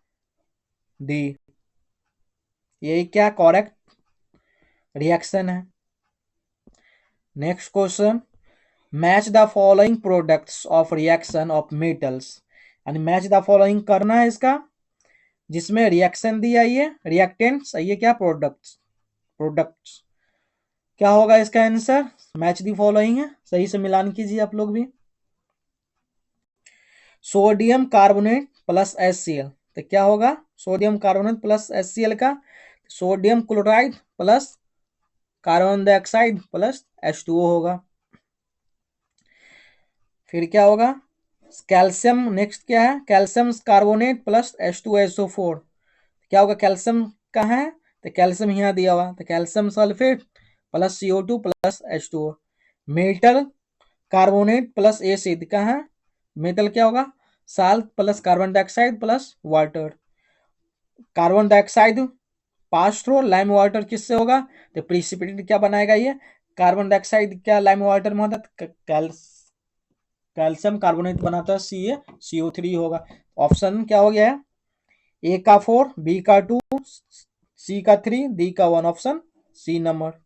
Speaker 1: डी। यही क्या करेक्ट रिएक्शन है। Next question, match the following products of reaction of metals. यानी मैच द फॉलोइंग करना है इसका, जिसमें रिएक्शन दिया ये रिएक्टेंट्स, ये क्या प्रोडक्ट्स। प्रोडक्ट्स क्या होगा इसका आंसर? मैच द फॉलोइंग है, सही से मिलान कीजिए आप लोग भी। सोडियम कार्बोनेट प्लस HCl, तो क्या होगा? सोडियम कार्बोनेट प्लस HCl का sodium chloride plus carbon dioxide plus H2O होगा। फिर क्या होगा? कैल्शियम, नेक्स्ट क्या है? Calcium carbonate plus H2SO4। क्या होगा? कैल्शियम कहाँ है? तो कैल्शियम यहाँ दिया हुआ, तो calcium sulphate plus CO2 plus H2O। Metal carbonate plus acid कहाँ है? मेटल क्या होगा? Salt plus carbon dioxide plus water. Carbon dioxide pass through lime water किससे होगा? तो प्रिसिपिटेट क्या बनाएगा ये? कार्बन डाइऑक्साइड क्या लाइम वाटर में होता है? कैल्शियम कार्बोनेट बनाता है CO3 होगा। ऑप्शन क्या हो गया है? ए का 4, बी का 2, सी का 3, डी का 1, ऑप्शन सी नंबर।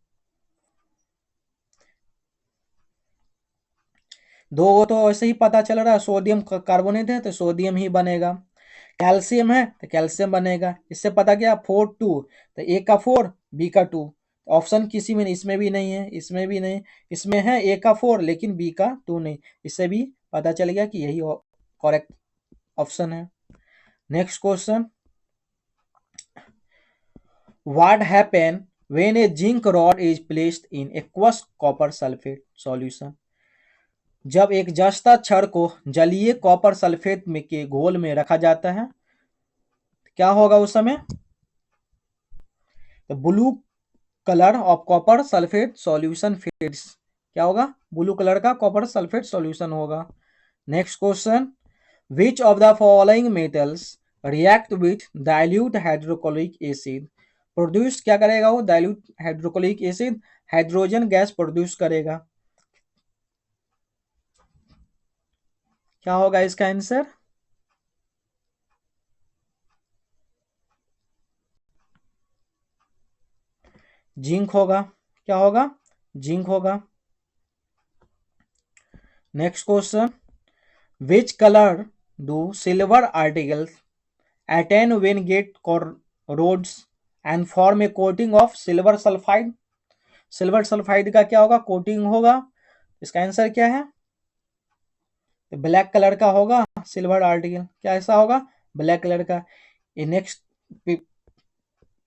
Speaker 1: दो तो ऐसे ही पता चल रहा है, सोडियम कार्बोनेट है तो सोडियम ही बनेगा, कैल्शियम है तो कैल्शियम बनेगा। इससे पता क्या? 4 2, तो ए का 4 बी का 2। ऑप्शन किसी में नहीं, इसमें भी नहीं है, इसमें भी नहीं, इसमें है ए का 4 लेकिन बी का 2 नहीं। इससे भी पता चल गया कि यही करेक्ट ऑप्शन है। Next question, what happen when A zinc rod is placed in aqueous copper sulphate solution. जब एक जस्ता छड़ को जलीय कॉपर सल्फेट में के घोल में रखा जाता है, क्या होगा उस समय? तो blue colour of copper sulphate solution feeds. क्या होगा? ब्लू कलर का कॉपर सल्फेट सॉल्यूशन होगा। Next question, which of the following metals react with dilute hydrochloric acid. Produce क्या करेगा वो? Dilute hydrochloric acid hydrogen gas produce करेगा। क्या होगा इसका आंसर? जिंक होगा। क्या होगा? जिंक होगा। Next question, which colour do silver articles attain when get corrodes and form a coating of silver sulfide। Silver sulphide का क्या होगा, कोटिंग होगा। इसका आंसर क्या है, तो ब्लैक कलर का होगा सिल्वर आर्टिकल, क्या ऐसा होगा, ब्लैक कलर का। ये नेक्स्ट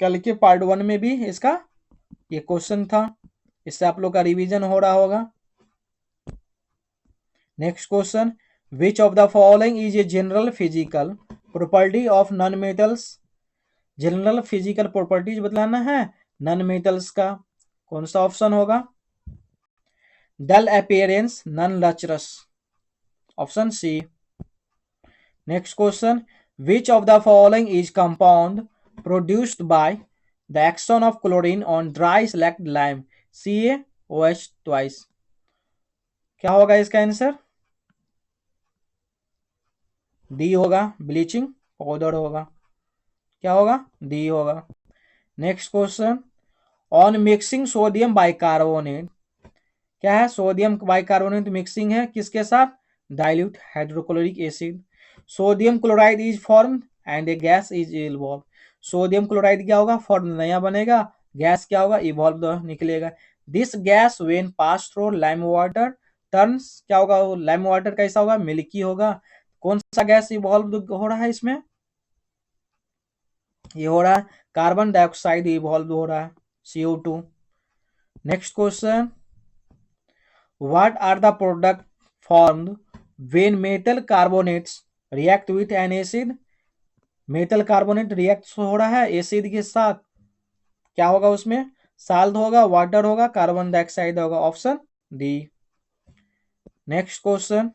Speaker 1: कल के पार्ट 1 में भी इसका ये क्वेश्चन था, इससे आप लोग का रिवीजन हो रहा होगा। Next question, which of the following is a general physical property of non metals. General physical properties बतलाना है नॉन मेटल्स का, कौन सा ऑप्शन होगा, dull appearance, non lustrous, option C. Next question, which of the following is compound produced by the action of chlorine on dry slaked lime, CaOH twice, क्या होगा इसका answer, D होगा, bleaching powder होगा, क्या होगा, D होगा। Next question, on mixing sodium bicarbonate, क्या है, सोडियम बाइकार्बोनेट मिक्सिंग है किसके साथ, dilute hydrochloric acid, sodium chloride is form and A gas is evolve, sodium chloride क्या होगा, फॉर्म नया बनेगा, गैस क्या होगा, इवॉल्व निकलेगा। This gas when pass through lime water turns, क्या होगा, लाइम वाटर कैसा होगा, मिल्की होगा। कौन सा गैस इवॉल्व हो रहा है इसमें, ये हो रहा है कार्बन डाइऑक्साइड इवॉल्व हो रहा है, CO2। Next question, what are the product formed when metal carbonates react with an acid, metal carbonate react हो रहा है एसिड के साथ, क्या होगा उसमें, साल्ट होगा, वाटर होगा, कार्बन डाइऑक्साइड होगा, option D. Next question,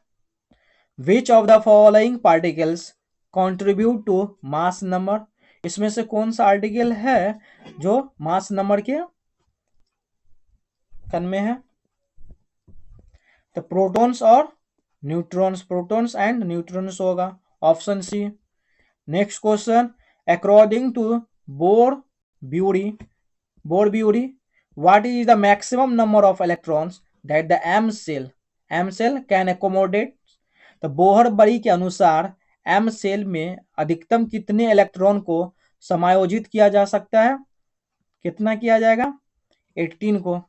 Speaker 1: which of the following particles contribute to mass number, इसमें से कौन सा आर्टिकल है जो मास नंबर के कन में है, तो प्रोटॉन्स और न्यूट्रॉन्स, प्रोटॉन्स एंड न्यूट्रॉन्स होगा, option C. Next question, according to Bohr Bury what is the maximum number of electrons that the M shell can accommodate, तो बोहर बड़ी के अनुसार एम सेल में अधिकतम कितने इलेक्ट्रॉन को समायोजित किया जा सकता है, कितना किया जाएगा, 18 को।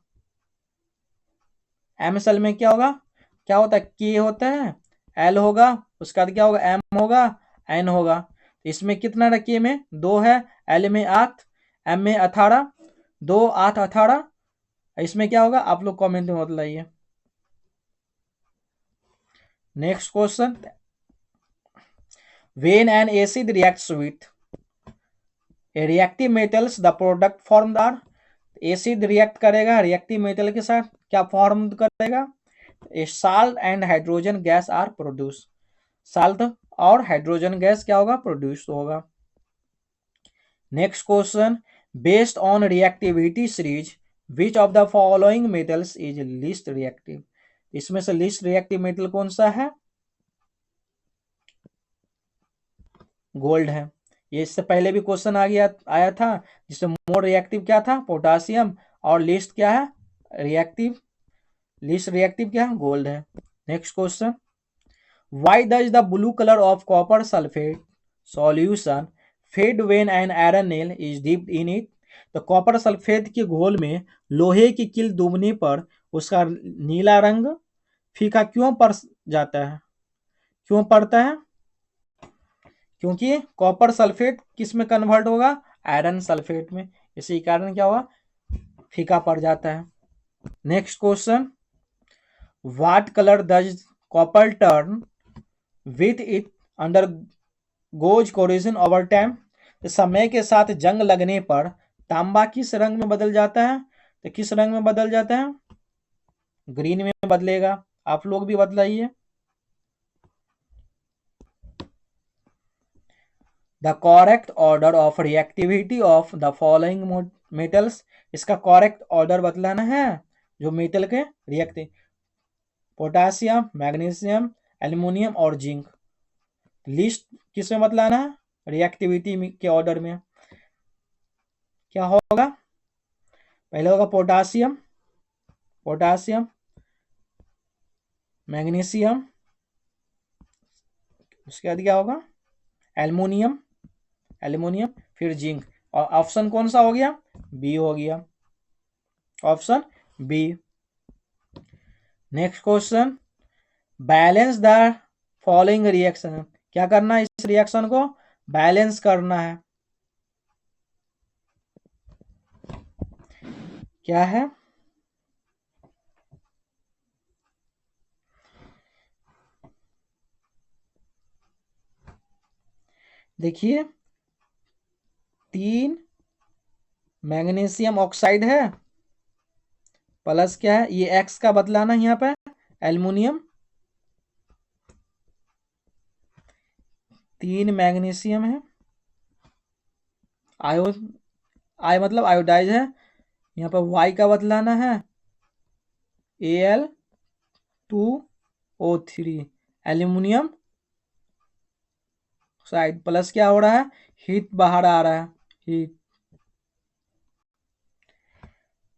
Speaker 1: एम सेल में क्या होगा, क्या होता है, के होता है, एल होगा, उसका क्या होगा, एम होगा, एन होगा। इसमें कितना के में 2 है, एल में 8, एम में 18, 2 8 18, इसमें क्या होगा, आप लोग कमेंट में बताइए। Next question, when an acid reacts with a reactive metals the product form are, acid react करेगा रिएक्टिव मेटल के साथ, क्या फॉर्म करेगा, a salt and hydrogen gas are produce, salt और हाइड्रोजन गैस क्या होगा, प्रोड्यूस होगा। Next question, based on reactivity series which of the following metals is least reactive, इसमें से लीस्ट रिएक्टिव मेटल कौन सा है, गोल्ड है। ये इससे पहले भी क्वेश्चन आया था, जिसमें मोर रिएक्टिव क्या था, पोटासियम, और लीस्ट क्या है, लीस्ट रिएक्टिव क्या है, गोल्ड है। Next question, why does the blue colour of copper sulphate solution fade when an iron nail is dipped in it, तो कॉपर सल्फेट के घोल में लोहे की कील डूबने पर उसका नीला रंग फीका क्यों पड़ जाता है, क्यों पड़ता है, क्योंकि कॉपर सल्फेट किस में कन्वर्ट होगा, आयरन सल्फेट में, इसी कारण क्या हुआ, फीका पड़ जाता है। Next question, what colour does copper turn with it under goes corrosion over time, तो समय के साथ जंग लगने पर तांबा किस रंग में बदल जाता है, तो किस रंग में बदल जाता है, ग्रीन में बदलेगा, आप लोग भी बदलाइए। The correct order of reactivity of the following metals, इसका करेक्ट ऑर्डर बतलाना है जो मेटल के रिएक्टिव, पोटासियम, मैग्नीशियम, एल्युमिनियम और जिंक, लिस्ट किस में बतलाना है, रिएक्टिविटी के ऑर्डर में। क्या होगा, पहले होगा पोटासियम, मैग्नीशियम, उसके बाद क्या होगा, एल्युमिनियम, फिर जिंक, और ऑप्शन कौन सा हो गया, बी हो गया। Option B. Next question, balance the following reaction. क्या करना है, इस रिएक्शन को बैलेंस करना है। क्या है, देखिए 3 मैग्नीशियम ऑक्साइड है, प्लस क्या है, ये एक्स का बदलाना यहाँ पे एल्युमिनियम, 3 मैग्नीशियम है, आयो आई मतलब आयोडाइज है, यहाँ पर वाई का बदलाना है Al2O3 एल्यूमिनियम साइड, प्लस क्या हो रहा है, हीट बाहर आ रहा है, हीट।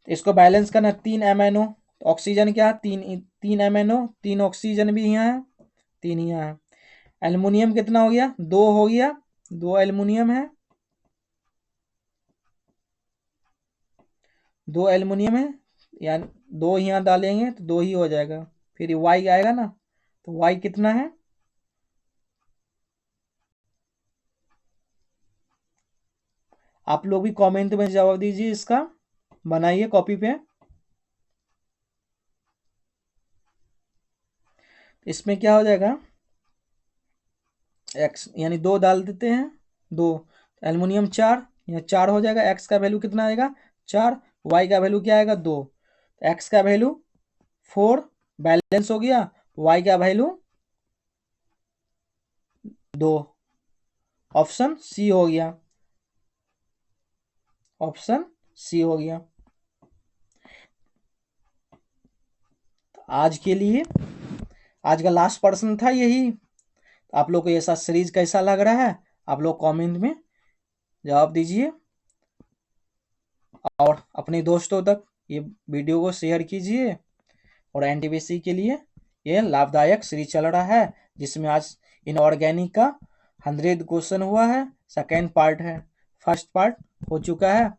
Speaker 1: इसको बैलेंस करना, 3 MnO, ऑक्सीजन क्या है, 3 MnO, 3 ऑक्सीजन भी यहाँ है, 3 यहाँ है। एल्युमिनियम कितना हो गया, 2 हो गया, 2 एल्युमिनियम है, 2 एल्युमिनियम है, यानी 2 यहाँ डालेंगे तो 2 ही हो जाएगा, फिर वाई आएगा ना, तो वाई कितना है, आप लोग भी कमेंट में जवाब दीजिए, इसका बनाइए कॉपी पे। इसमें क्या हो जाएगा, एक्स यानी 2 डाल देते हैं, 2 एल्युमिनियम 4, यहाँ 4 हो जाएगा, एक्स का वैल्यू कितना आएगा 4, वाई का वैल्यू क्या आएगा 2, एक्स का वैल्यू 4 बैलेंस हो गया, वाई का वैल्यू 2, ऑप्शन सी हो गया, ऑप्शन सी हो गया। आज के लिए आज का लास्ट प्रश्न था यही। आप लोग को ऐसा सीरीज कैसा लग रहा है, आप लोग कमेंट में जवाब दीजिए, और अपने दोस्तों तक ये वीडियो को शेयर कीजिए। और एनटीपीसी के लिए ये लाभदायक सीरीज चल रहा है, जिसमें आज इनऑर्गेनिक का 100 क्वेश्चन हुआ है, सेकेंड पार्ट है, फर्स्ट पार्ट हो चुका है।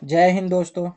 Speaker 1: जय हिंद दोस्तों।